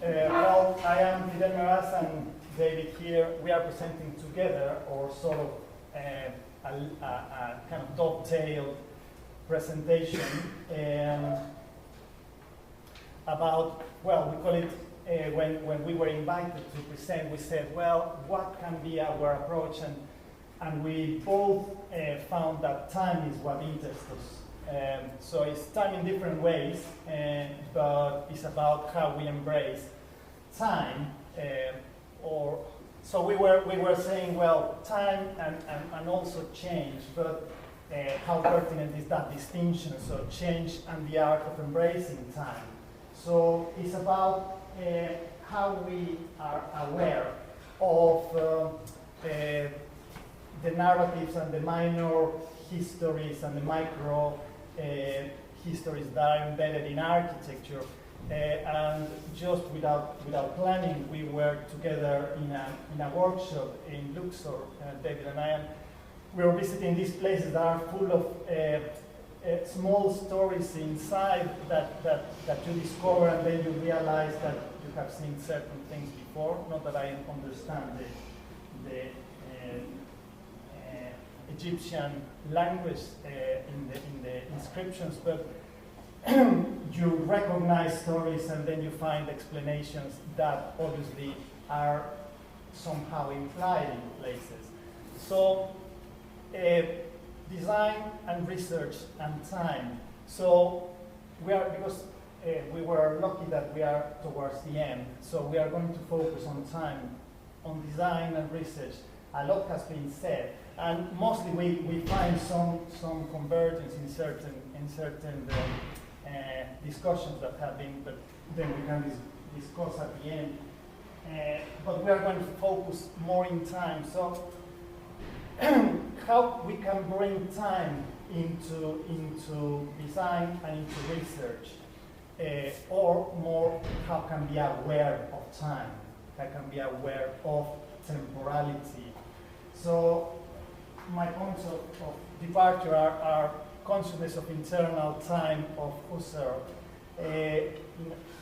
Well, I am Fidel Meraz and David here. We are presenting together, or sort of a kind of dovetailed presentation about, well, we call it, when we were invited to present, we said, well, what can be our approach? And we both found that time is what interests us. So it's time in different ways, but it's about how we embrace time. So we were saying, well, time and also change, but how pertinent is that distinction? So change and the art of embracing time. So it's about how we are aware of the narratives and the minor histories and the micro histories that are embedded in architecture. And just without planning, we were together in a workshop in Luxor, David and I, we were visiting these places that are full of small stories inside that you discover, and then you realize that you have seen certain things before. Not that I understand the Egyptian language in the inscriptions, but you recognize stories and then you find explanations that obviously are somehow implied in places. So design and research and time. So because we were lucky that we are towards the end, so we are going to focus on time, on design and research. A lot has been said, and mostly we find some convergence in certain discussions that have been, but then we can discuss at the end. But we are going to focus more in time. So how we can bring time into design and into research, or more, how can be aware of time, how can be aware of temporality. So my points of departure are consciousness of internal time of Husserl.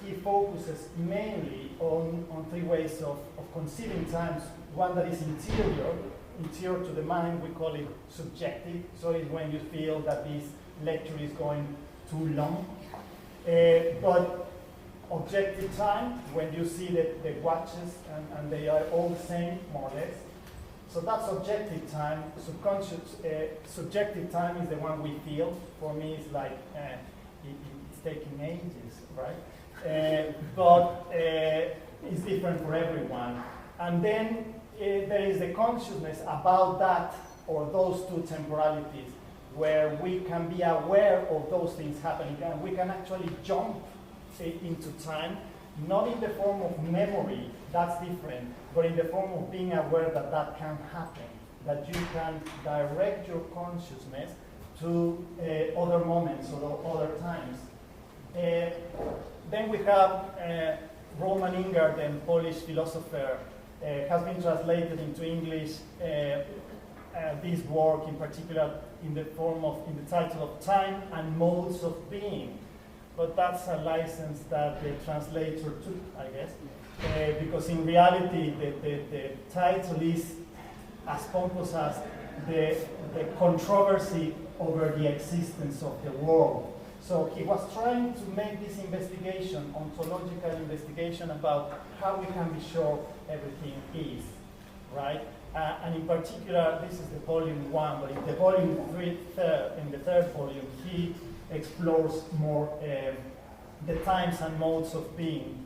He focuses mainly on three ways of conceiving times. One that is interior to the mind, we call it subjective. So it's when you feel that this lecture is going too long. But objective time, when you see the watches and they are all the same, more or less. So that's objective time. Subjective time is the one we feel. For me, it's like it's taking ages, right? But it's different for everyone. And then there is the consciousness about that, or those two temporalities, where we can be aware of those things happening, and we can actually jump into time, not in the form of memory, that's different, but in the form of being aware that that can happen, that you can direct your consciousness to other moments or other times. Then we have Roman Ingarden, Polish philosopher, has been translated into English, this work in particular in the title of Time and Modes of Being. But that's a license that the translator took, I guess, because in reality the title is as pompous as the controversy over the existence of the world. So he was trying to make this investigation, ontological investigation, about how we can be sure everything is, right? And in particular, this is the volume 1, but in the volume 3, in the third volume, he explores more the times and modes of being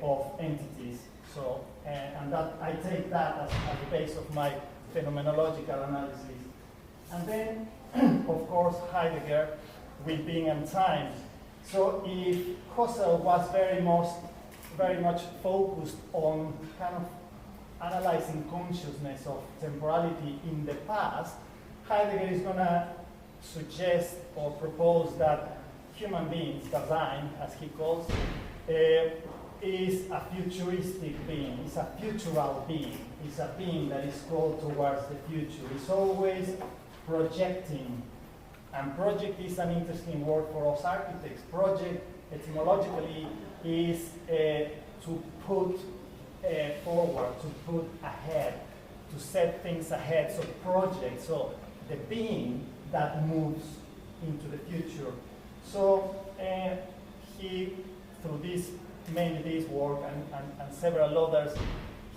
of entities. So, and that I take that as the base of my phenomenological analysis. And then, of course, Heidegger with being and time. So if Husserl was very much focused on kind of analyzing consciousness of temporality in the past, Heidegger is going to suggest or propose that human beings, Dasein, as he calls it, is a futuristic being, is a futural being, is a being that is called towards the future. It's always projecting. And project is an interesting word for us architects. Project, etymologically, is to put forward, to put ahead, to set things ahead, so projects, so the being that moves into the future. So he, through this, mainly this work and several others,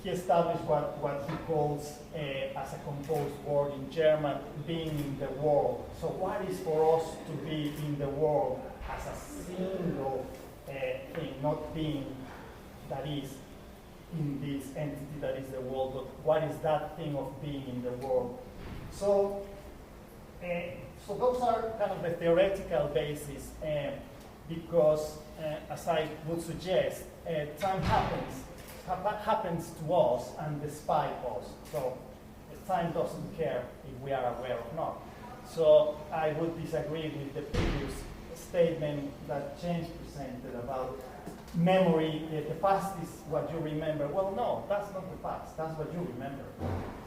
he established what he calls, as a composed word in German, being in the world. So what is for us to be in the world as a single thing, not being that is in this entity that is the world, but what is that thing of being in the world? So, so those are kind of the theoretical basis, because, as I would suggest, time happens to us and despite us. So time doesn't care if we are aware or not. So I would disagree with the previous statement that James presented about memory. The past is what you remember. Well, no, that's not the past. That's what you remember.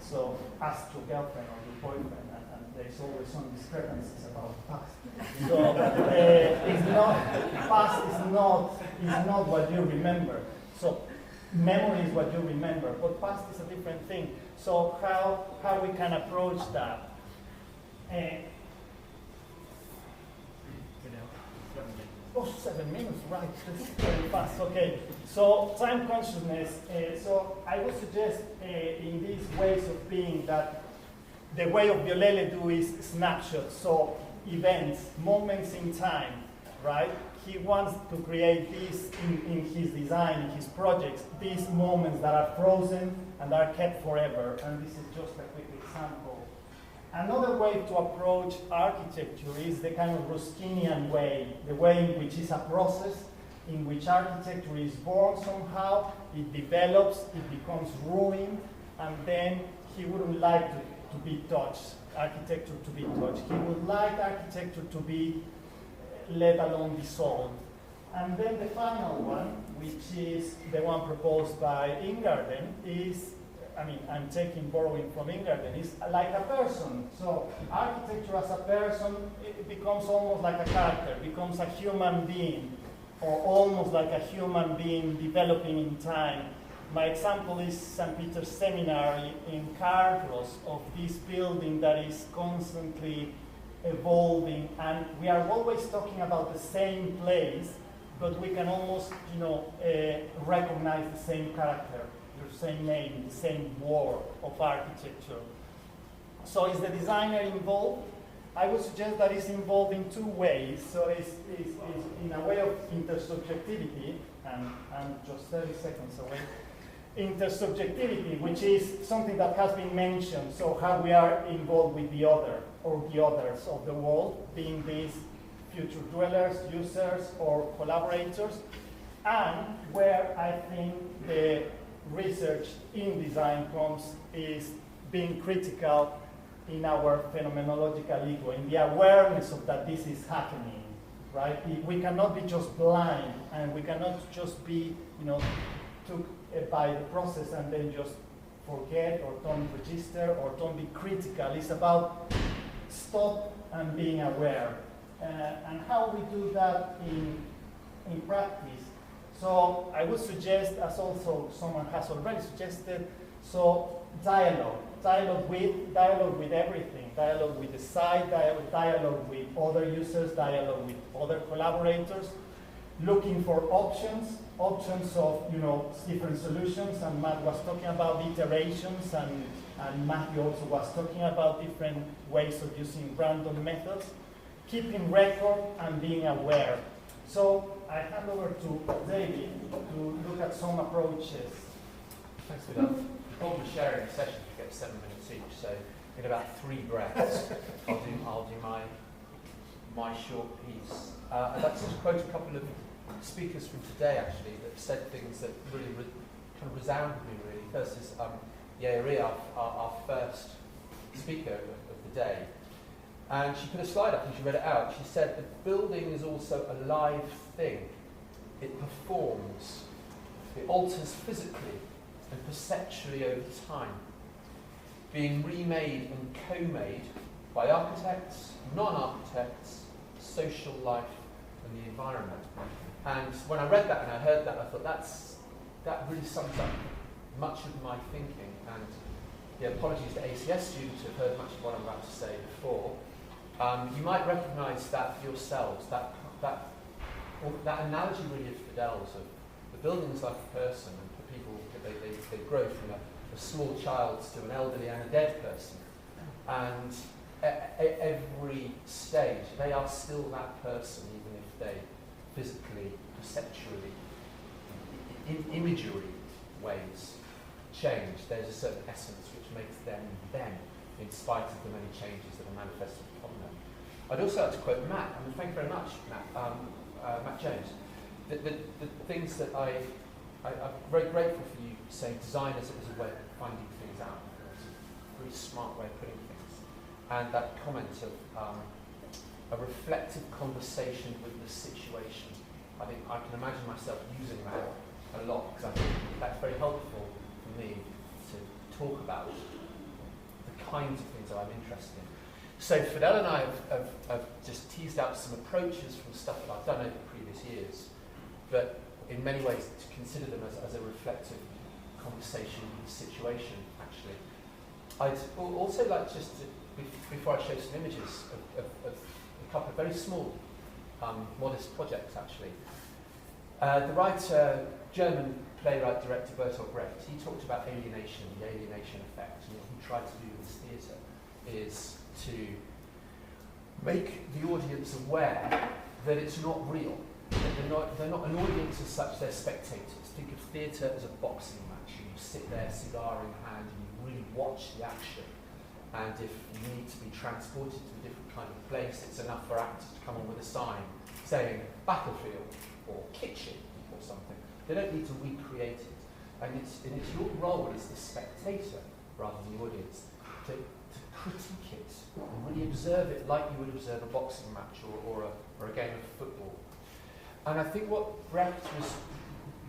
So ask your girlfriend or your boyfriend, and there's always some discrepancies about the past. So it's not, past is not what you remember. So memory is what you remember, but past is a different thing. So how we can approach that? Oh, 7 minutes, right? That's very fast. Okay. So time consciousness. So I would suggest in these ways of being that the way of Viollet do is snapshots. So events, moments in time, right? He wants to create this in his design, in his projects, these moments that are frozen and are kept forever. And this is just a quick example. Another way to approach architecture is the kind of Ruskinian way, the way in which it's a process, in which architecture is born somehow, it develops, it becomes ruined, and then he wouldn't like to be touched, architecture to be touched. He would like architecture to be let alone dissolved. And then the final one, which is the one proposed by Ingarden, is, I mean, I'm borrowing from Ingarden, is like a person. So architecture as a person, it becomes almost like a character, becomes a human being, or almost like a human being developing in time. My example is St. Peter's Seminary in Carglass, of this building that is constantly evolving, and we are always talking about the same place, but we can almost, recognize the same character, the same name, the same word of architecture. So is the designer involved? I would suggest that it's involved in two ways. So it's in a way of intersubjectivity, and I'm just 30 seconds away. Intersubjectivity, which is something that has been mentioned, so how we are involved with the other, or the others of the world, being these future dwellers, users, or collaborators, and where I think the research in design comes is being critical in our phenomenological ego, in the awareness of that this is happening, right? We cannot be just blind, and we cannot just be, took by the process and then just forget or don't register or don't be critical. It's about stop and being aware. And how we do that in practice. So I would suggest, as also someone has already suggested, so dialogue with everything, dialogue with the site, dialogue with other users, dialogue with other collaborators, looking for options of different solutions, and Matt was talking about iterations, and Matthew also was talking about different ways of using random methods, keeping record and being aware. So I hand over to David to look at some approaches. Thanks for that. We'll be sharing a session to get 7 minutes each, so in about 3 breaths, I'll do my short piece. I'd like to just quote a couple of speakers from today, actually, that said things that really kind of resounded me, really. First is Yairi, our first speaker of the day. And she put a slide up and she read it out. She said, the building is also a live thing. It performs. It alters physically and perceptually over time, being remade and co-made by architects, non-architects, social life and the environment. And when I read that and I heard that, I thought that's that really sums up much of my thinking, and the apologies to ACS students who have heard much of what I'm about to say before. You might recognise that yourselves, that analogy really of Fidel's, of the building's like a person, and for people, they grow from a small child to an elderly and a dead person. And at every stage, they are still that person, even if they physically, perceptually, in imagery ways change. There's a certain essence which makes them them, in spite of the many changes that are manifested upon them. I'd also like to quote Matt. I mean, thank you very much, Matt Jones. The things that I'm very grateful for you saying design as a way of finding things out. It's a really smart way of putting things. And that comment of a reflective conversation with the situation. I think I can imagine myself using that a lot, because I think that's very helpful for me to talk about the kinds of things that I'm interested in. So Fidel and I have just teased out some approaches from stuff that I've done over previous years, but in many ways to consider them as a reflective conversation with the situation, actually. I'd also like just to, before I show some images of a couple of very small, modest projects, actually. The writer, German playwright, director Bertolt Brecht, he talked about alienation, the alienation effect, and what he tried to do with his theatre is to make the audience aware that it's not real, that they're not an audience as such, they're spectators. Think of theatre as a boxing match. You sit there, cigar in hand, and you really watch the action. And if you need to be transported to a different kind of place, it's enough for actors to come on with a sign saying battlefield or kitchen or something. They don't need to recreate it. And it's your role as the spectator, rather than the audience, to critique it and really observe it like you would observe a boxing match or a game of football. And I think what Brecht was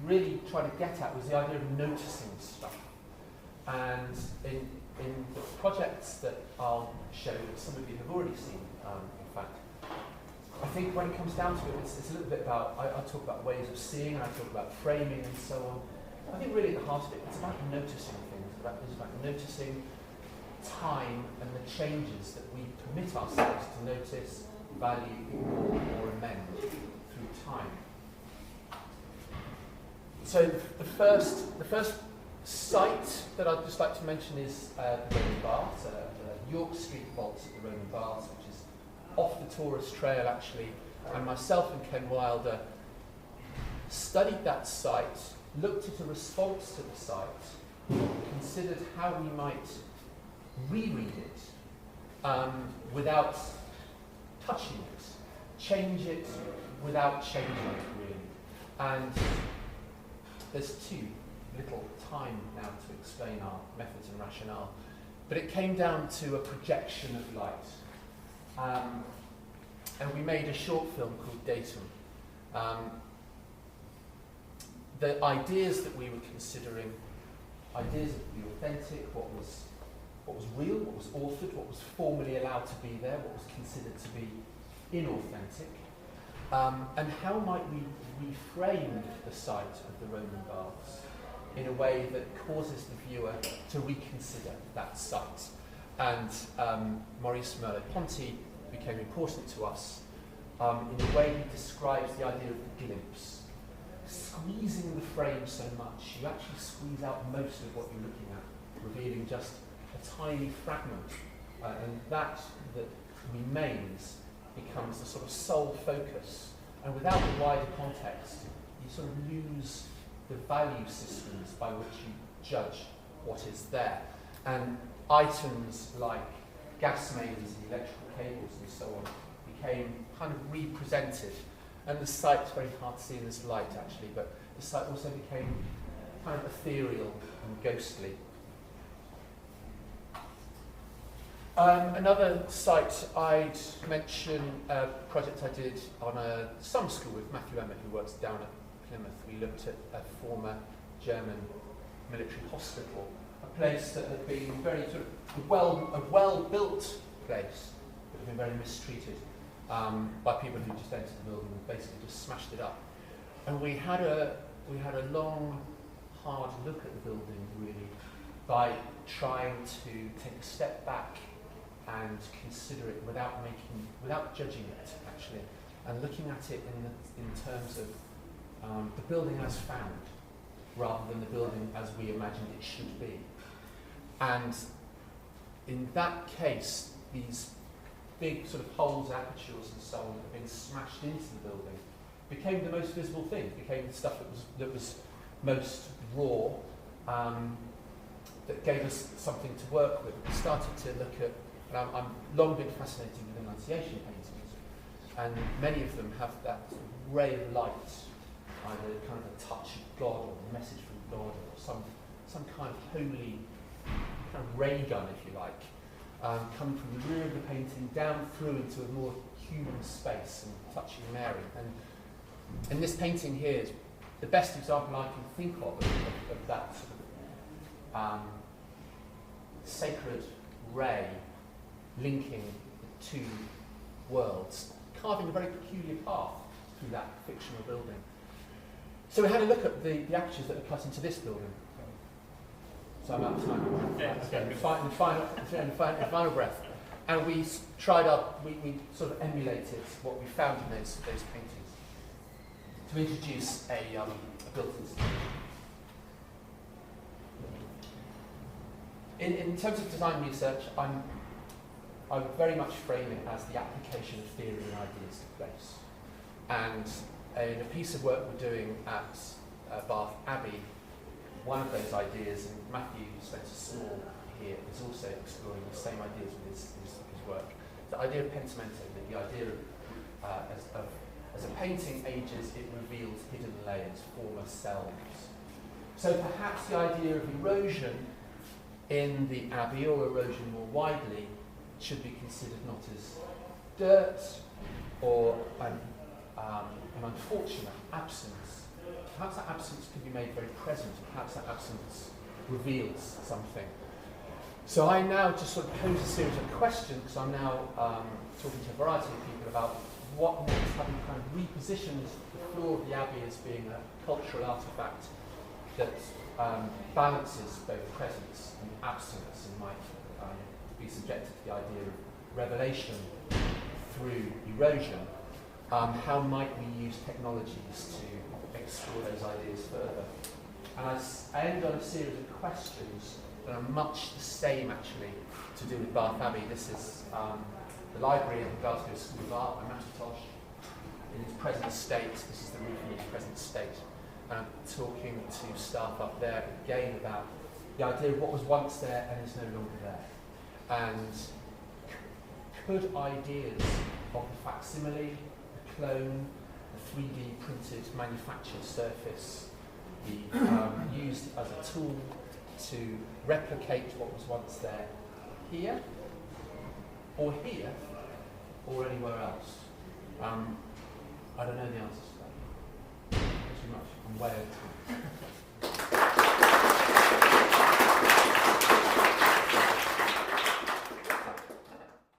really trying to get at was the idea of noticing stuff. And in the projects that I'll show, that some of you have already seen, in fact, I think when it comes down to it, it's a little bit about, I talk about ways of seeing, and I talk about framing and so on. I think really at the heart of it, it's about noticing things. It's about noticing time and the changes that we permit ourselves to notice, value, ignore, or amend through time. So the first site that I'd just like to mention is the Roman Baths, York Street Vaults at the Roman Baths, which is off the tourist trail actually, and myself and Ken Wilder studied that site, looked at a response to the site, considered how we might reread it without touching it, change it without changing it really. And there's too little time now to explain our methods and rationale, but it came down to a projection of light. And we made a short film called Datum. The ideas that we were considering, ideas of the authentic, what was real, what was authored, what was formally allowed to be there, what was considered to be inauthentic, and how might we reframe the site of the Roman Baths in a way that causes the viewer to reconsider that site. And Maurice Merleau-Ponty became important to us in the way he describes the idea of the glimpse. Squeezing the frame so much, you actually squeeze out most of what you're looking at, revealing just a tiny fragment. And that remains becomes the sort of sole focus. And without the wider context, you sort of lose the value systems by which you judge what is there. And items like gas mains and electrical cables and so on became kind of represented. And the site's very hard to see in this light actually, but the site also became kind of ethereal and ghostly. Another site I'd mention, a project I did on a summer school with Matthew Emmett, who works down at Plymouth. We looked at a former German military hospital, a place that had been very sort of a well-built place, but had been very mistreated by people who just entered the building and basically just smashed it up. And we had a long, hard look at the building, really, by trying to take a step back and consider it without judging it, actually, and looking at it in terms of the building as found, rather than the building as we imagined it should be. And in that case, these big sort of holes, apertures and so on that have been smashed into the building became the most visible thing, became the stuff that was most raw, that gave us something to work with. We started to look at, and I'm long been fascinated with Annunciation paintings, and many of them have that sort of ray of light, either kind of a touch of God or a message from God, or some kind of holy kind of ray gun, if you like, coming from the rear of the painting down through into a more human space and touching Mary. And in this painting here is the best example I can think of that sort of sacred ray linking the two worlds, carving a very peculiar path through that fictional building. So we had a look at the apertures that are cut into this building. So I'm out of time. Okay, final breath. And we tried out, we sort of emulated what we found in those paintings to introduce a built installation. In terms of design research, I would very much frame it as the application of theory and ideas to place. And in a piece of work we're doing at Bath Abbey, one of those ideas, and Matthew Spencer Small here is also exploring the same ideas with his work, the idea of pentimento, the idea of as a painting ages, it reveals hidden layers, former selves. So perhaps the idea of erosion in the Abbey, or erosion more widely, should be considered not as dirt or an unfortunate absence. Perhaps that absence could be made very present. Perhaps that absence reveals something. So I now just sort of pose a series of questions, because I'm now talking to a variety of people about what next, having kind of repositioned the floor of the Abbey as being a cultural artefact that balances both presence and absence, and might be subjected to the idea of revelation through erosion. How might we use technologies to explore those ideas further? And I end on a series of questions that are much the same, actually, to do with Bath Abbey. This is the library of the Glasgow School of Art by Mackintosh in its present state. This is the roof in its present state. And I'm talking to staff up there again about the idea of what was once there and is no longer there. And could ideas of the facsimile, the clone, the 3D printed manufactured surface be used as a tool to replicate what was once there here, or here, or anywhere else? I don't know the answers to that. Thanks very much. I'm way over time.